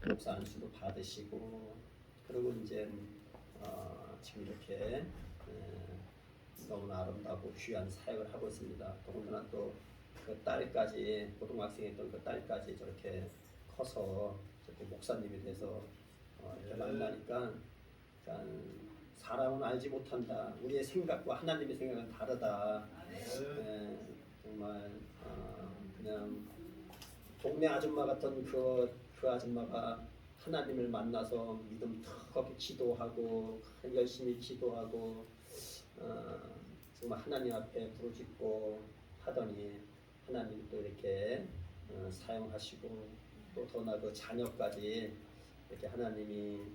목사 안수도 받으시고 그리고 이제 지금 이렇게 너무나 아름다고 귀한 사역을 하고 있습니다. 더군다나 또 그 딸까지 고등학생이었던 그 딸까지 저렇게 커서 저렇게 목사님이 돼서 이렇게 만나니까 사람은 알지 못한다. 우리의 생각과 하나님의 생각은 다르다. 정말 그냥 동네 아줌마 같은 그 아줌마가 하나님을 만나서 믿음 턱 기도하고 열심히 기도하고 정말 하나님 앞에 부르짖고 하더니 하나님 또 이렇게 사용하시고 또 더나 그 자녀까지 이렇게 하나님이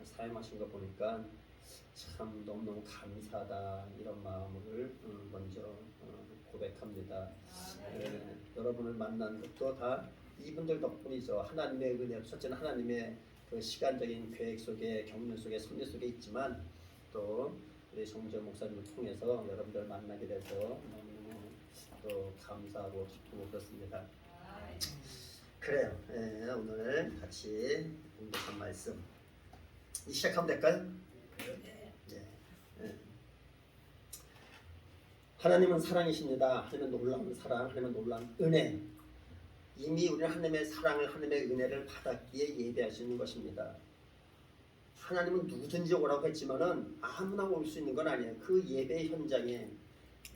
사용하신 거 보니까 참 너무너무 감사하다 이런 마음을 먼저 고백합니다. 여러분을 만난 것도 다 이분들 덕분이죠. 하나님의 은혜, 첫째는 하나님의 그 시간적인 계획 속에 경륜 속에 섭리 속에 있지만 또 우리 정재 목사님을 통해서 여러분들 만나게 돼서 너무 또 감사하고 기쁘고 그렇습니다. 그래요. 오늘 같이 공독한 말씀 시작하면 될까요? 하나님은 사랑이십니다. 하나님은 놀라운 사랑, 하나님은 놀라운 은혜. 이미 우리는 하나님의 사랑을, 하나님의 은혜를 받았기에 예배하시는 것입니다. 하나님은 누구든지 오라고 했지만은 아무나 올 수 있는 건 아니에요. 그 예배 현장에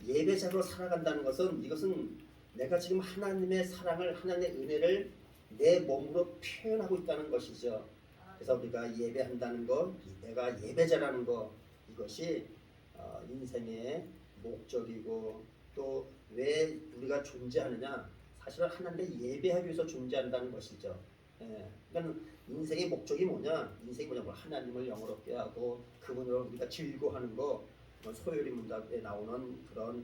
예배자로 살아간다는 것은 이것은 내가 지금 하나님의 사랑을, 하나님의 은혜를 내 몸으로 표현하고 있다는 것이죠. 그래서 우리가 예배한다는 것, 내가 예배자라는 것, 이것이 인생의 목적이고 또 왜 우리가 존재하느냐, 사실은 하나님의 예배하기 위해서 존재한다는 것이죠. 그러니까 인생의 목적이 뭐냐? 인생이 뭐냐면 하나님을 영화롭게 하고 그분으로 우리가 즐거워하는 거, 소요리 문답에 나오는 그런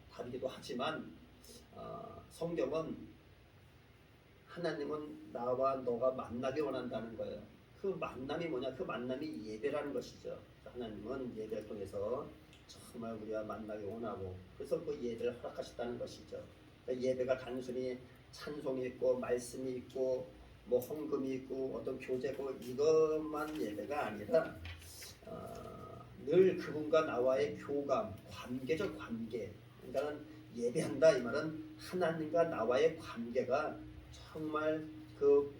답이기도 하지만 성경은 하나님은 나와 너가 만나기 원한다는 거예요. 그 만남이 뭐냐? 그 만남이 예배라는 것이죠. 하나님은 예배를 통해서 정말 우리와 만나기 원하고 그래서 그 예배를 허락하셨다는 것이죠. 예배가 단순히 찬송이 있고 말씀이 있고 뭐 헌금이 있고 어떤 교제고 이것만 예배가 아니라 늘 그분과 나와의 교감, 관계적 관계. 그러니까 예배한다 이 말은 하나님과 나와의 관계가 정말 그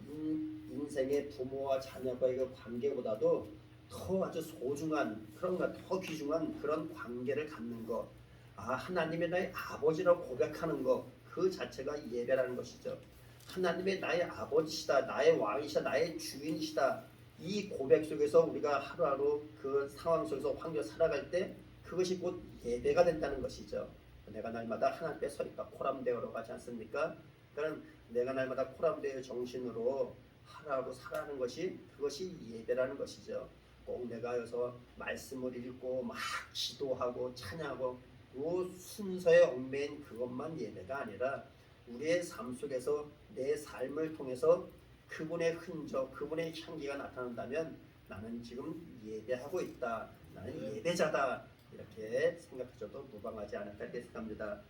인생의 부모와 자녀과의 그 관계보다도 더 아주 소중한 그런가 더 귀중한 그런 관계를 갖는 것. 하나님의 나의 아버지라고 고백하는 것, 그 자체가 예배라는 것이죠. 하나님의 나의 아버지시다, 나의 왕이시다, 나의 주인이시다. 이 고백 속에서 우리가 하루하루 그 상황 속에서 환경 살아갈 때 그것이 곧 예배가 된다는 것이죠. 내가 날마다 하나님 앞에 서니까 코람데오로 가지 않습니까? 그러니까 내가 날마다 코람데오의 정신으로 하루하루 살아가는 것이 그것이 예배라는 것이죠. 꼭 내가 여기서 말씀을 읽고 막 기도하고 찬양하고 그 순서에 얽매인 그것만 예배가 아니라 우리의 삶 속에서 내 삶을 통해서 그분의 흔적, 그분의 향기가 나타난다면 나는 지금 예배하고 있다. 나는 예배자다. 이렇게 생각하셔도 무방하지 않을까 이렇게 생각합니다.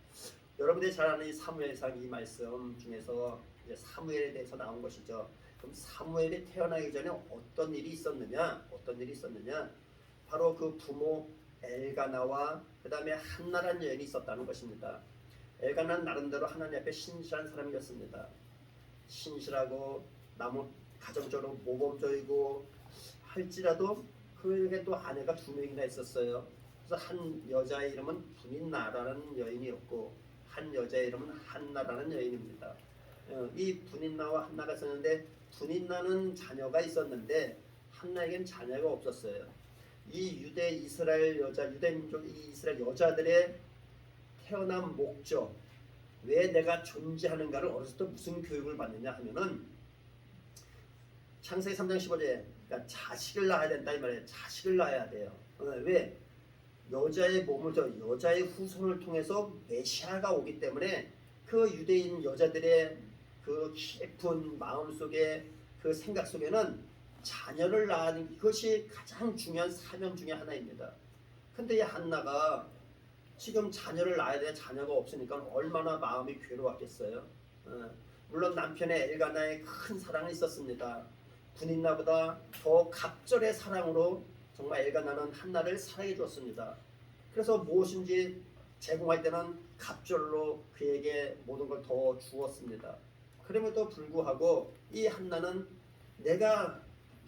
여러분들이 잘 아는 이 사무엘상 이 말씀 중에서 이제 사무엘에 대해서 나온 것이죠. 그럼 사무엘이 태어나기 전에 어떤 일이 있었느냐? 바로 그 부모 엘가나와 그 다음에 한나라는 여인이 있었다는 것입니다. 엘가나는 나름대로 하나님 앞에 신실한 사람이었습니다. 신실하고 가정적으로 모범적이고 할지라도 그에게 또 아내가 2명이나 있었어요. 그래서 한 여자의 이름은 분인나라는 여인이었고 한 여자의 이름은 한나라는 여인입니다. 이 분인나와 한나가 있었는데 분인나는 자녀가 있었는데 한나에겐 자녀가 없었어요. 이 유대 이스라엘 여자, 유대 민족 이 이스라엘 여자들의 태어난 목적, 왜 내가 존재하는가를 어렸을 때 무슨 교육을 받느냐 하면은 창세기 3장 15절에 그러니까 자식을 낳아야 된다 이 말이에요. 자식을 낳아야 돼요. 왜? 여자의 몸을 여자의 후손을 통해서 메시아가 오기 때문에 그 유대인 여자들의 그 깊은 마음속에 그 생각 속에는 자녀를 낳는 이것이 가장 중요한 사명 중에 하나입니다. 근데 이 한나가 지금 자녀를 낳아야 돼 자녀가 없으니까 얼마나 마음이 괴로웠겠어요. 물론 남편의 엘가나에 큰 사랑이 있었습니다. 분인나보다 더 갑절의 사랑으로 정말 엘가나는 한나를 사랑해 주었습니다. 그래서 무엇인지 제공할 때는 갑절로 그에게 모든 걸 더 주었습니다. 그럼에도 불구하고 이 한나는 내가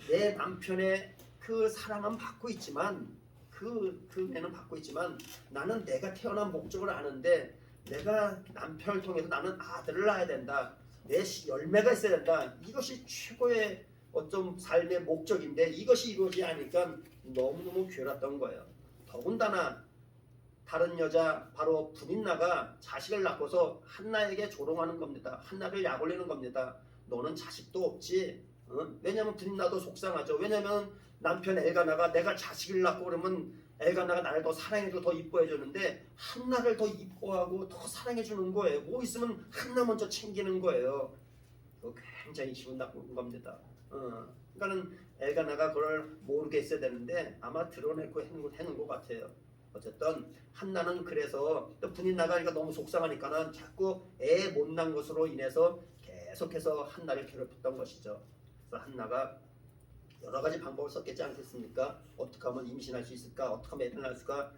내 남편의 그 사랑은 받고 있지만 그 애는 받고 있지만 나는 내가 태어난 목적을 아는데 내가 남편을 통해서 나는 아들을 낳아야 된다. 내 열매가 있어야 된다. 이것이 최고의 어떤 삶의 목적인데 이것이 이루어지지 않으니까 너무너무 괴로웠던 거예요. 더군다나 다른 여자 바로 분인나가 자식을 낳고서 한나에게 조롱하는 겁니다. 한나를 약올리는 겁니다. 너는 자식도 없지. 왜냐하면 분인나도 속상하죠. 왜냐하면 남편 엘가나가 내가 자식을 낳고 그러면 엘가나가 나를 더 사랑해주고 더 이뻐해 주는데 한나를 더 이뻐하고 더 사랑해 주는 거예요. 뭐 있으면 한나 먼저 챙기는 거예요. 굉장히 기분 나쁜 겁니다. 그러니까는 엘가나가 그걸 모르게 했어야 되는데 아마 드러내고 해놓은 것 같아요. 어쨌든 한나는 그래서 또 분이 나가니까 너무 속상하니까는 자꾸 애 못난 것으로 인해서 계속해서 한나를 괴롭혔던 것이죠. 그래서 한나가 여러 가지 방법을 썼겠지 않겠습니까? 어떻게 하면 임신할 수 있을까? 어떻게 하면 애를 낳을 수 있을까?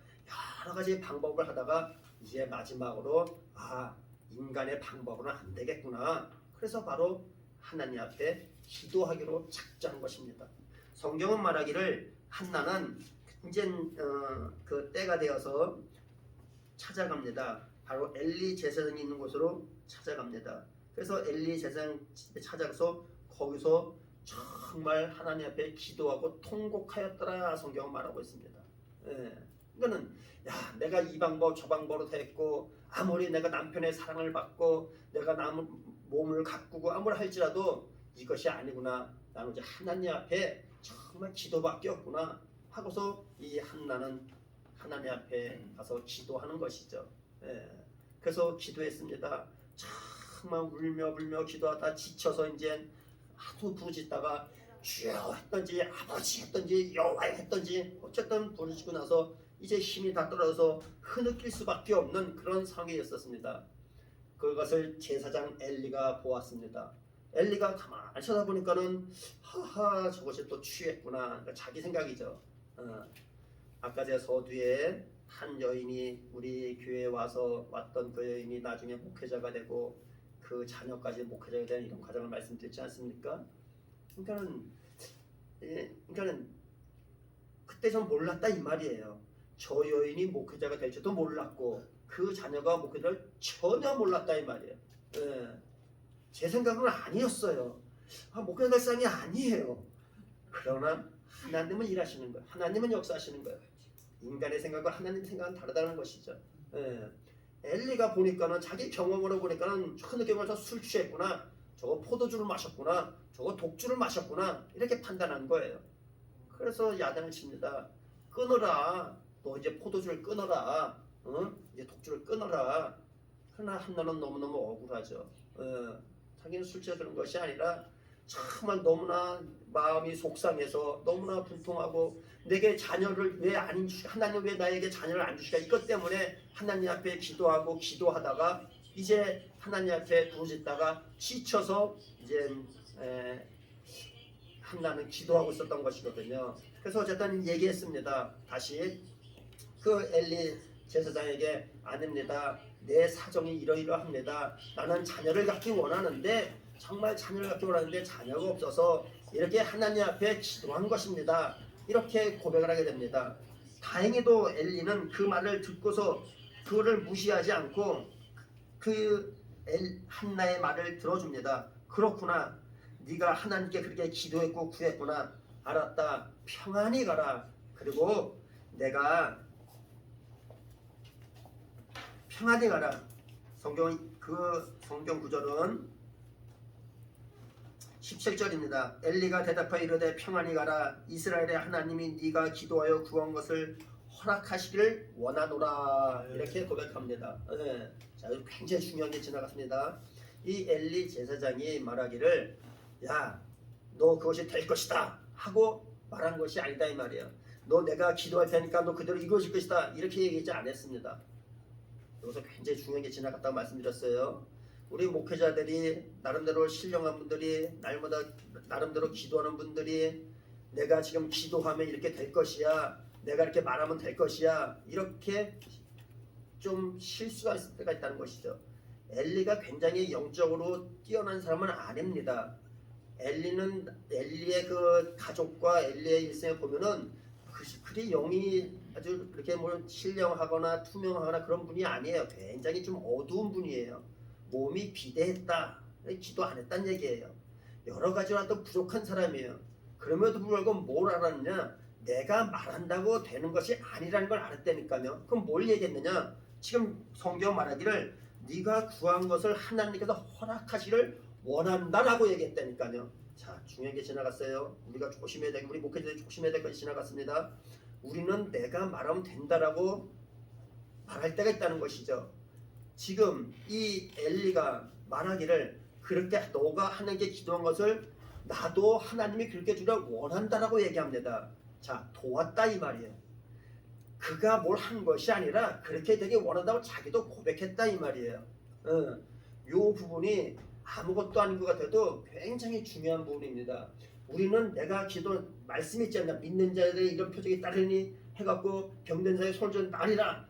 여러 가지 방법을 하다가 이제 마지막으로 인간의 방법으로는 안 되겠구나. 그래서 바로 하나님 앞에 기도하기로 작정한 것입니다. 성경은 말하기를 한나는 이제 그 때가 되어서 찾아갑니다. 바로 엘리 제사장이 있는 곳으로 찾아갑니다. 그래서 엘리 제사장 찾아가서 거기서 정말 하나님 앞에 기도하고 통곡하였더라 성경은 말하고 있습니다. 그러니까는 내가 이 방법 저 방법으로 됐고 아무리 내가 남편의 사랑을 받고 내가 남 몸을 가꾸고 아무리 할지라도 이것이 아니구나. 나는 이제 하나님 앞에 정말 기도밖에 없구나 하고서 이 한나는 하나님 앞에 가서 기도하는 것이죠. 그래서 기도했습니다. 정말 울며 기도하다 지쳐서 이제 하도 부르짖다가 주여 했던지 아버지 했던지 여호와 했던지 어쨌든 부르짖고 나서 이제 힘이 다 떨어져서 흐느낄 수밖에 없는 그런 상황이었습니다. 그것을 제사장 엘리가 보았습니다. 엘리가 가만히 쳐다보니까는 하하 저것이 또 취했구나. 그러니까 자기 생각이죠. 아까 제 서두에 한 여인이 우리 교회에 왔던 그 여인이 나중에 목회자가 되고 그 자녀까지 목회자가 되는 이런 과정을 말씀드렸지 않습니까? 그러니까는 그때 전 몰랐다 이 말이에요. 저 여인이 목회자가 될 줄도 몰랐고 그 자녀가 목회자를 전혀 몰랐다 이 말이에요. 제 생각은 아니었어요. 목회자 될 사람이 아니에요. 그러나 하나님은 일하시는 거예요. 하나님은 역사하시는 거예요. 인간의 생각과 하나님 생각은 다르다는 것이죠. 엘리가 보니까는 자기 경험으로 보니까는 흐느껴서 술 취했구나. 저거 포도주를 마셨구나. 저거 독주를 마셨구나. 이렇게 판단한 거예요. 그래서 야단을 칩니다. 끊어라. 너 이제 포도주를 끊어라. 이제 독주를 끊어라. 그러나 한나는 너무너무 억울하죠. 자기는 술 취해주는 것이 아니라 정말 너무나 마음이 속상해서 너무나 분통하고 내게 자녀를 왜 안 주시까? 하나님 왜 나에게 자녀를 안 주시까? 이것 때문에 하나님 앞에 기도하고 기도하다가 이제 하나님 앞에 부르짖다가 지쳐서 이제 한나는 기도하고 있었던 것이거든요. 그래서 어쨌든 얘기했습니다. 다시 그 엘리 제사장에게 아닙니다. 내 사정이 이러이러합니다. 나는 자녀를 갖기 원하는데 정말 자녀를 갖기 원하는데 자녀가 없어서 이렇게 하나님 앞에 기도한 것입니다. 이렇게 고백을 하게 됩니다. 다행히도 엘리는 그 말을 듣고서 그를 무시하지 않고 한나의 말을 들어줍니다. 그렇구나. 네가 하나님께 그렇게 기도했고 구했구나. 알았다. 평안히 가라. 그리고 내가 평안히 가라. 성경 구절은 17절입니다. 엘리가 대답하여 이르되 평안히 가라. 이스라엘의 하나님이 네가 기도하여 구한 것을 허락하시기를 원하노라. 이렇게 고백합니다. 자, 굉장히 중요한 게 지나갔습니다. 이 엘리 제사장이 말하기를 야, 너 그것이 될 것이다 하고 말한 것이 아니다 이 말이에요. 너 내가 기도할 테니까 너 그대로 이루어질 것이다 이렇게 얘기하지 않았습니다. 여기서 굉장히 중요한 게 지나갔다고 말씀드렸어요. 우리 목회자들이 나름대로 신령한 분들이 날마다 나름대로 기도하는 분들이 내가 지금 기도하면 이렇게 될 것이야, 내가 이렇게 말하면 될 것이야, 이렇게 좀 실수가 있을 때가 있다는 것이죠. 엘리가 굉장히 영적으로 뛰어난 사람은 아닙니다. 엘리의 그 가족과 엘리의 일생을 보면은 그리 영이 아주 그렇게 뭐 신령하거나 투명하거나 그런 분이 아니에요. 굉장히 좀 어두운 분이에요. 몸이 비대했다, 기도 안 했다는 얘기예요. 여러 가지로 또 부족한 사람이에요. 그럼에도 불구하고 뭘 알았느냐? 내가 말한다고 되는 것이 아니라는 걸 알았다니까요. 그럼 뭘 얘기했느냐? 지금 성경 말하기를 네가 구한 것을 하나님께서 허락하시를 원한다라고 얘기했다니까요. 자, 중요한 게 지나갔어요. 우리가 조심해야 될, 우리 목회자들이 조심해야 될 것이 지나갔습니다. 우리는 내가 말하면 된다라고 말할 때가 있다는 것이죠. 지금 이 엘리가 말하기를 그렇게 너가 하나님께 기도한 것을 나도 하나님이 그렇게 주려 원한다라고 얘기합니다. 자, 도왔다 이 말이에요. 그가 뭘 한 것이 아니라 그렇게 되게 원한다고 자기도 고백했다 이 말이에요. 요 부분이 아무것도 아닌 것 같아도 굉장히 중요한 부분입니다. 우리는 내가 기도 말씀 있지 않냐, 믿는 자들의 이런 표적이 따르니 해갖고 병든 자의 손을 좀 나리라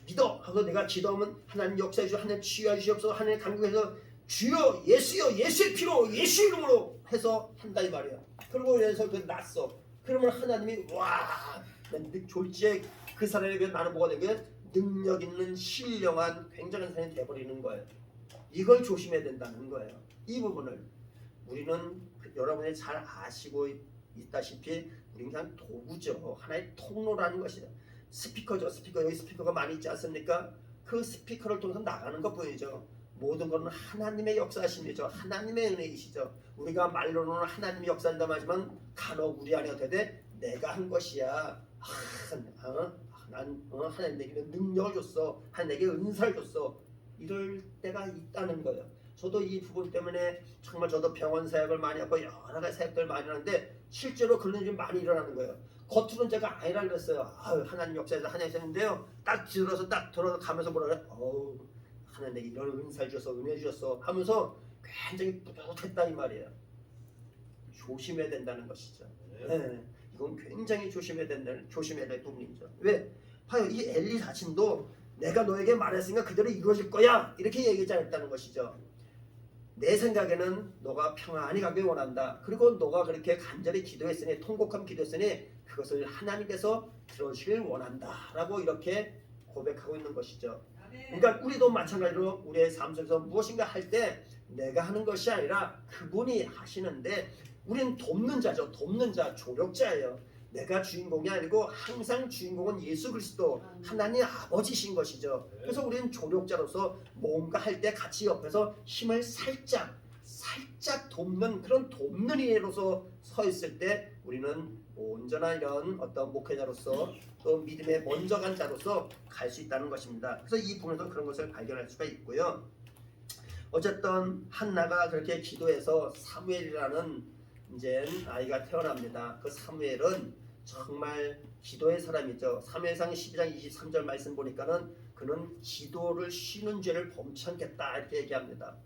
믿어 하고 내가 기도하면 하나님 역사해 주시오, 하나님 치유해 주시옵소서, 하나님 강국에서 주여 예수여 예수의 피로 예수 이름으로 해서 한다 이 말이야. 그리고 예서 그 났어. 그러면 하나님이 와 졸지에 그 사람에 비해 나는 뭐가 되게 능력 있는 신령한 굉장한 사람이 돼버리는 거예요. 이걸 조심해야 된다는 거예요. 이 부분을 우리는 여러분이 잘 아시고 있다시피 우리는 그냥 도구죠. 하나의 통로라는 것이죠. 스피커죠. 스피커, 여기 스피커가 많이 있지 않습니까? 그 스피커를 통해서 나가는 것 뿐이죠. 모든 것은 하나님의 역사심이죠. 하나님의 은혜이시죠. 우리가 말로는 하나님의 역사한다고 하지만 간혹 우리 안에 되되 내가 한 것이야. 하나님 내게 능력을 줬어. 하나님 내게 은사를 줬어. 이럴 때가 있다는 거예요. 저도 이 부분 때문에 정말 저도 병원 사역을 많이 하고 여러 가지 사역들을 많이 하는데 실제로 그런 일이 많이 일어나는 거예요. 겉으로는 제가 아니라 그랬어요. 하나님 역사에서 하나님 있는데요. 딱 들어가면서 뭐라 그래? 하나님 내게 이런 은사를 주셔서 은혜 주셨어 하면서 굉장히 뿌듯했다 이 말이에요. 조심해야 된다는 것이죠. 네. 이건 굉장히 조심해야 될 부분이죠. 왜? 봐요. 이 엘리 자신도 내가 너에게 말했으니까 그대로 이루어질 거야 이렇게 얘기하지 않았다는 것이죠. 내 생각에는 너가 평안히 가길 원한다. 그리고 너가 그렇게 간절히 기도했으니 통곡하며 기도했으니 그것을 하나님께서 들어주길 원한다 라고 이렇게 고백하고 있는 것이죠. 그러니까 우리도 마찬가지로 우리의 삶 속에서 무엇인가 할 때 내가 하는 것이 아니라 그분이 하시는데 우리는 돕는 자죠. 돕는 자, 조력자예요. 내가 주인공이 아니고 항상 주인공은 예수 그리스도 하나님 아버지신 것이죠. 그래서 우리는 조력자로서 뭔가 할 때 같이 옆에서 힘을 살짝 돕는 그런 돕는 이로서 서 있을 때 우리는 온전한 이런 어떤 목회자로서 또 믿음에 먼저 간 자로서 갈 수 있다는 것입니다. 그래서 이 부분에서 그런 것을 발견할 수가 있고요. 어쨌든 한나가 그렇게 기도해서 사무엘이라는 이제 아이가 태어납니다. 그 사무엘은 정말 기도의 사람이죠. 사무엘상 12장 23절 말씀 보니까는 그는 기도를 쉬는 죄를 범치 않겠다 이렇게 얘기합니다.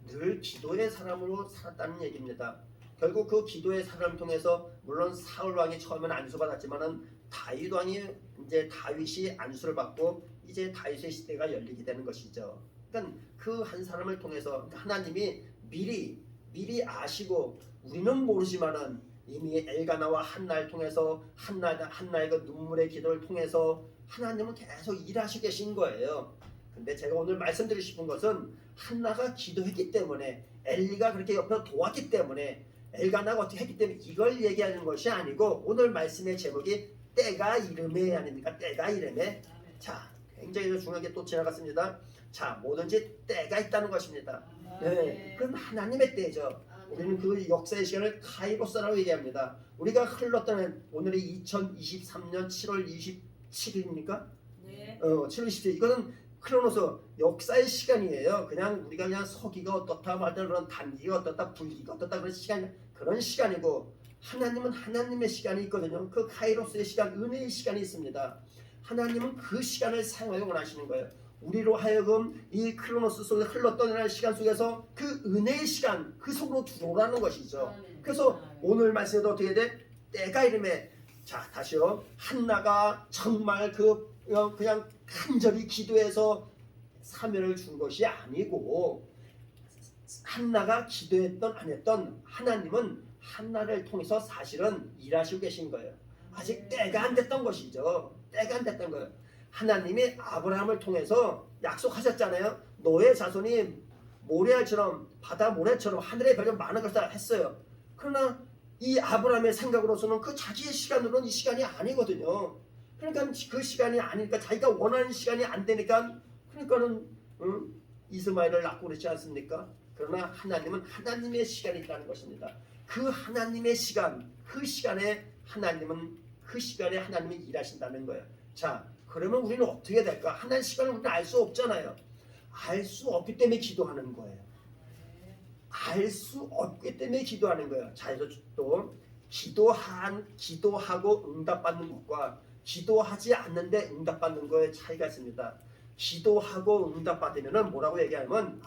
늘 기도의 사람으로 살았다는 얘기입니다. 결국 그 기도의 사람을 통해서 물론 사울 왕이 처음에는 안수받았지만은 다윗 왕이 이제 다윗이 안수를 받고 이제 다윗의 시대가 열리게 되는 것이죠. 그러니까 그 한 사람을 통해서 하나님이 미리 아시고 우리는 모르지만은 이미 엘가나와 한나를 통해서 한나의 그 눈물의 기도를 통해서 하나님은 계속 일하시고 계신 거예요. 근데 제가 오늘 말씀드리고 싶은 것은 한나가 기도했기 때문에 엘리가 그렇게 옆에서 도왔기 때문에 엘가나가 어떻게 했기 때문에 이걸 얘기하는 것이 아니고 오늘 말씀의 제목이 때가 이름에 아닙니까? 때가 이름에. 자, 굉장히 중요한 게 또 지나갔습니다. 자, 뭐든지 때가 있다는 것입니다. 네, 그건 하나님의 때죠. 우리는 그 역사의 시간을 카이로스라고 얘기합니다. 우리가 흘렀던 오늘이 2023년 7월 27일입니까? 네. 7월 27일 이거는 크로노스 역사의 시간이에요. 그냥 우리가 그냥 서기가 어떻다 말든 그런 단기가 어떻다 분기가 어떻다 그런 시간이고 하나님은 하나님의 시간이 있거든요. 그 카이로스의 시간, 은혜의 시간이 있습니다. 하나님은 그 시간을 사용하기 원하시는 거예요. 우리로 하여금 이 크로노스 속에 흘러떠나는 시간 속에서 그 은혜의 시간 그 속으로 들어오라는 것이죠. 그래서 오늘 말씀에도 어떻게 돼? 때가 이름에 자 다시요. 한나가 정말 그냥 간절히 기도해서 사면을 준 것이 아니고 한나가 기도했던 안 했던 하나님은 한나를 통해서 사실은 일하시고 계신 거예요. 아직 때가 안 됐던 것이죠. 때가 안 됐던 거예요. 하나님이 아브라함을 통해서 약속하셨잖아요. 너의 자손이 모래알처럼 바다 모래처럼 하늘의 별이 많은 것을 했어요. 그러나 이 아브라함의 생각으로서는 그 자기의 시간으로는 이 시간이 아니거든요. 그러니까 그 시간이 아니니까 자기가 원하는 시간이 안 되니까 그러니까는 이스마엘을 낳고 그렇지 않습니까? 그러나 하나님은 하나님의 시간이 있다는 것입니다. 그 하나님의 시간, 그 시간에 하나님이 일하신다는 거예요. 자, 그러면 우리는 어떻게 될까? 하나님의 시간을 우리는 알 수 없잖아요. 알 수 없기 때문에 기도하는 거예요. 알 수 없기 때문에 기도하는 거예요. 자, 그래서 또 기도하고 응답받는 것과 기도하지 않는데 응답받는 거에 차이가 있습니다. 기도하고 응답받으면 뭐라고 얘기하면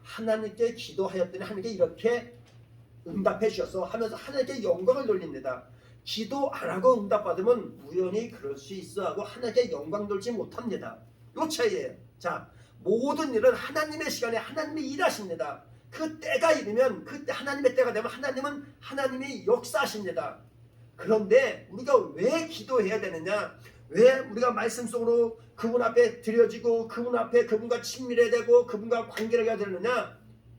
하나님께 기도하였더니 하나님께 이렇게 응답해 주셔서 하면서 하나님께 영광을 돌립니다. 기도 안 하고 응답받으면 우연히 그럴 수 있어 하고 하나님께 영광 돌지 못합니다. 요 차이예요. 자, 모든 일은 하나님의 시간에 하나님이 일하십니다. 그 때가 이르면 그때 하나님의 때가 되면 하나님은 하나님이 역사하십니다. 그런데 우리가 왜 기도해야 되느냐? 왜 우리가 말씀 속으로 그분 앞에 드려지고 그분 앞에 그분과 친밀해야 되고 그분과 관계를 해야 되느냐?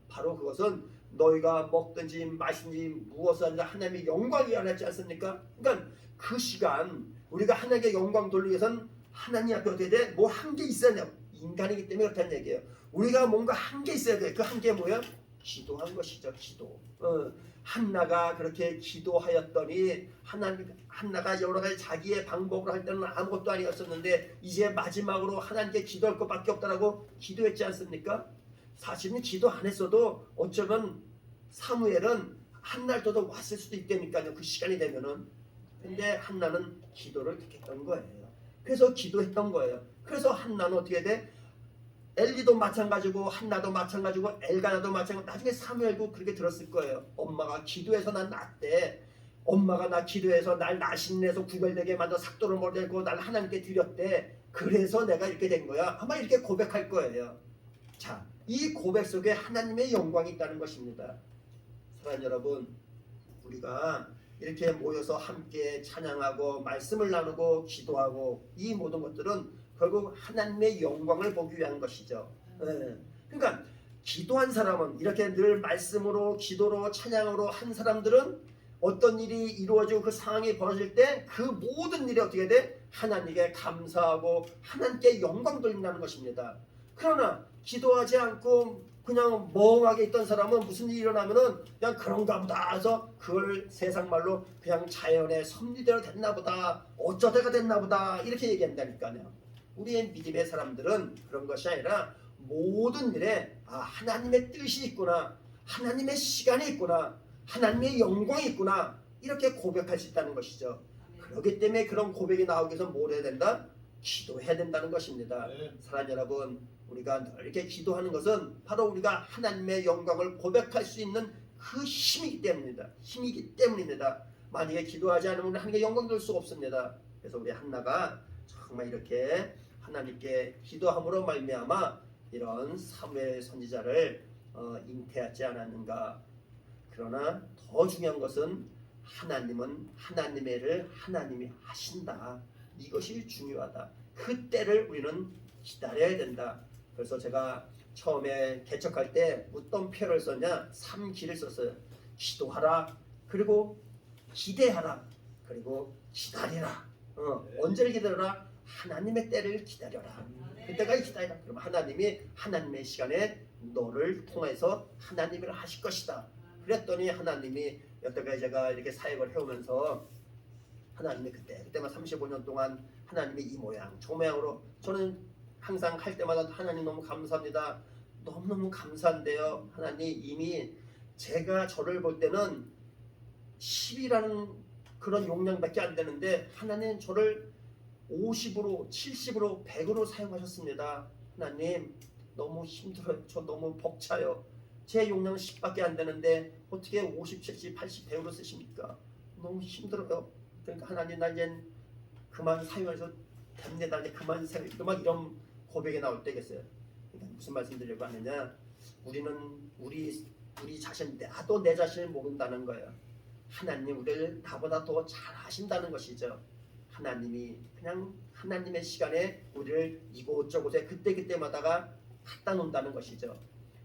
바로 그것은 너희가 먹든지 마시든지 무엇을 하든지 하나님의 영광이 하지 않습니까? 그러니까 그 시간 우리가 하나님께 영광 돌리기 위해서는 하나님 앞에 어떻게 돼? 뭐 한 게 있어야 돼요. 인간이기 때문에 그렇다는 얘기예요. 우리가 뭔가 한 게 있어야 돼. 그 한 게 뭐야? 기도한 것이죠. 기도. 한나가 그렇게 기도하였더니 한나가 여러 가지 자기의 방법으로 할 때는 아무것도 아니었었는데 이제 마지막으로 하나님께 기도할 것밖에 없다라고 기도했지 않습니까? 사실은 기도 안 했어도 어쩌면 사무엘은 한날도 왔을 수도 있다니까요. 그 시간이 되면은. 근데 한나는 기도를 택했던 거예요. 그래서 기도했던 거예요. 그래서 한나는 어떻게 돼? 엘리도 마찬가지고 한나도 마찬가지고 엘가나도 마찬가지고 나중에 사무엘도 그렇게 들었을 거예요. 엄마가 기도해서 난 낳았대. 엄마가 나 기도해서 날 나신내서 구별되게 만들어 삭도를 몰아내고 날 하나님께 드렸대. 그래서 내가 이렇게 된 거야. 아마 이렇게 고백할 거예요. 자, 이 고백 속에 하나님의 영광이 있다는 것입니다. 사랑하는 여러분, 우리가 이렇게 모여서 함께 찬양하고 말씀을 나누고 기도하고 이 모든 것들은 결국 하나님의 영광을 보기 위한 것이죠. 그러니까 기도한 사람은 이렇게 늘 말씀으로 기도로 찬양으로 한 사람들은 어떤 일이 이루어지고 그 상황이 벌어질 때 그 모든 일이 어떻게 돼? 하나님께 감사하고 하나님께 영광 돌린다는 것입니다. 그러나 기도하지 않고 그냥 멍하게 있던 사람은 무슨 일이 일어나면은 그냥 그런가 보다 해서 그걸 세상 말로 그냥 자연의 섭리대로 됐나 보다 어쩌다가 됐나 보다 이렇게 얘기한다니까요. 우리의 믿음의 사람들은 그런 것이 아니라 모든 일에 하나님의 뜻이 있구나, 하나님의 시간이 있구나, 하나님의 영광이 있구나 이렇게 고백할 수 있다는 것이죠. 그렇기 때문에 그런 고백이 나오기 위해서 뭘 해야 된다? 기도해야 된다는 것입니다. 사랑하는 여러분, 우리가 이렇게 기도하는 것은 바로 우리가 하나님의 영광을 고백할 수 있는 그 힘이기 때문입니다. 만약에 기도하지 않으면 하나님께 영광 돌 수가 없습니다. 그래서 우리 한나가 정말 이렇게 하나님께 기도함으로 말미암아 이런 사무엘 선지자를 잉태하지 않았는가. 그러나 더 중요한 것은 하나님은 하나님의 일을 하나님이 하신다. 이것이 중요하다. 그 때를 우리는 기다려야 된다. 그래서 제가 처음에 개척할 때 어떤 표를 썼냐? 3기를 썼어요. 기도하라, 그리고 기대하라, 그리고 기다리라. 언제를 기다려라? 하나님의 때를 기다려라. 그때까지 기다리라. 그럼 하나님이 하나님의 시간에 너를 통해서 하나님을 하실 것이다. 그랬더니 하나님이 여태까지 제가 이렇게 사역을 해오면서 하나님이 그때만 35년 동안 하나님이 이 모양 저 모양으로 저는 항상 할 때마다 하나님 너무 감사합니다. 너무너무 감사한데요. 하나님 이미 제가 저를 볼 때는 10이라는 그런 용량밖에 안 되는데 하나님 저를 50으로 70으로 100으로 사용하셨습니다. 하나님 너무 힘들어요. 저 너무 벅차요. 제 용량은 10밖에 안 되는데 어떻게 50, 70, 80 배우로 쓰십니까? 너무 힘들어요. 그러니까 하나님 나 이제 그만 사용해서 됩니다. 이제 그만 사용. 막 이런 고백이 나올 때겠어요. 그러니까 무슨 말씀 드리려고 하느냐? 우리는 우리 자신 나도 내 자신을 모른다는 거예요. 하나님 우리를 나보다 더 잘 아신다는 것이죠. 하나님이 그냥 하나님의 시간에 우리를 이곳저곳에 그때그때마다가 갖다 놓는다는 것이죠.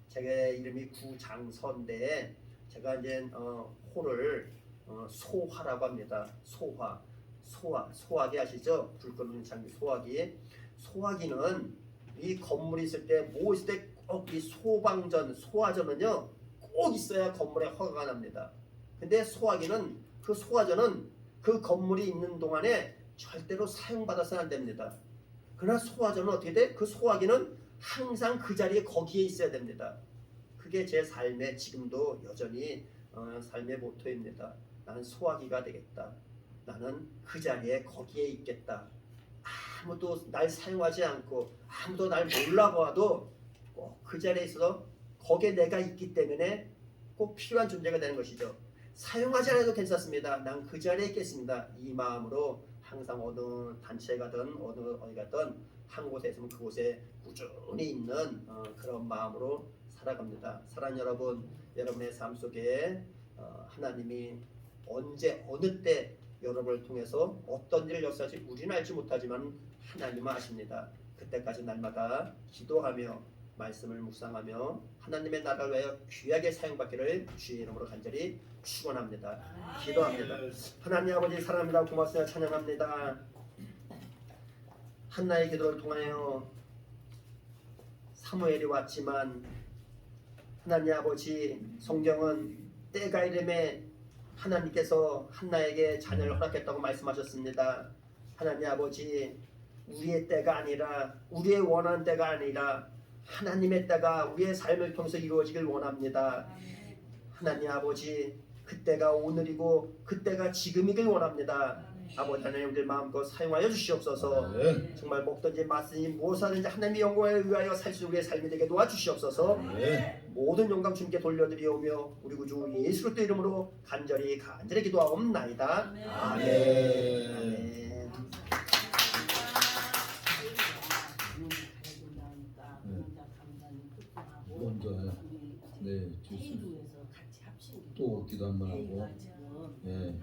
제 이름이 구장선인데 제가 이제 호를 소화라고 합니다. 소화기 아시죠? 불 끄는 장비 소화기는 이 건물이 있을 때 뭐 있을 때 꼭 이 소화전은요 꼭 있어야 건물에 허가가 납니다. 근데 소화전은 그 건물이 있는 동안에 절대로 사용받아서는 안 됩니다. 그러나 소화전은 어떻게 돼? 그 소화기는 항상 그 자리에 거기에 있어야 됩니다. 그게 제 삶의 지금도 여전히 삶의 모토입니다. 나는 소화기가 되겠다. 나는 그 자리에 거기에 있겠다. 아무도 날 사용하지 않고 아무도 날 몰라고 하도 꼭 그 자리에 있어서 거기에 내가 있기 때문에 꼭 필요한 존재가 되는 것이죠. 사용하지 않아도 괜찮습니다. 난 그 자리에 있겠습니다. 이 마음으로 항상 어느 단체에 가든 어디 가든 한 곳에 있으면 그곳에 꾸준히 있는 그런 마음으로 살아갑니다. 사랑하는 여러분, 여러분의 삶 속에 하나님이 언제 어느 때 여러분을 통해서 어떤 일을 역사할지 우리는 알지 못하지만 하나님은 아십니다. 그때까지 날마다 기도하며 말씀을 묵상하며 하나님의 나라를 위하여 귀하게 사용받기를 주의 이름으로 간절히 축원합니다. 기도합니다. 하나님 아버지 사랑합니다. 고맙습니다. 찬양합니다. 한나의 기도를 통하여 사무엘이 왔지만 하나님 아버지 성경은 때가 이름에 하나님께서 한나에게 자녀를 허락했다고 말씀하셨습니다. 하나님 아버지 우리의 때가 아니라 우리의 원하는 때가 아니라 하나님의 때가 우리의 삶을 통해서 이루어지길 원합니다. 하나님 아버지 그때가 오늘이고 그때가 지금이길 원합니다. 아버지 하나님 우리를 마음껏 사용하여 주시옵소서. 정말 먹든지 마시든지 무엇하든지 하나님의 영광에 위하여 살 수 우리의 삶이 되게 도와주시옵소서. 모든 영광 주님께 돌려드리오며 우리 구주 예수 그리스도 이름으로 간절히 기도하옵나이다. 아멘. 먼저 네 주시 또 기도 한번 하고 예. 네.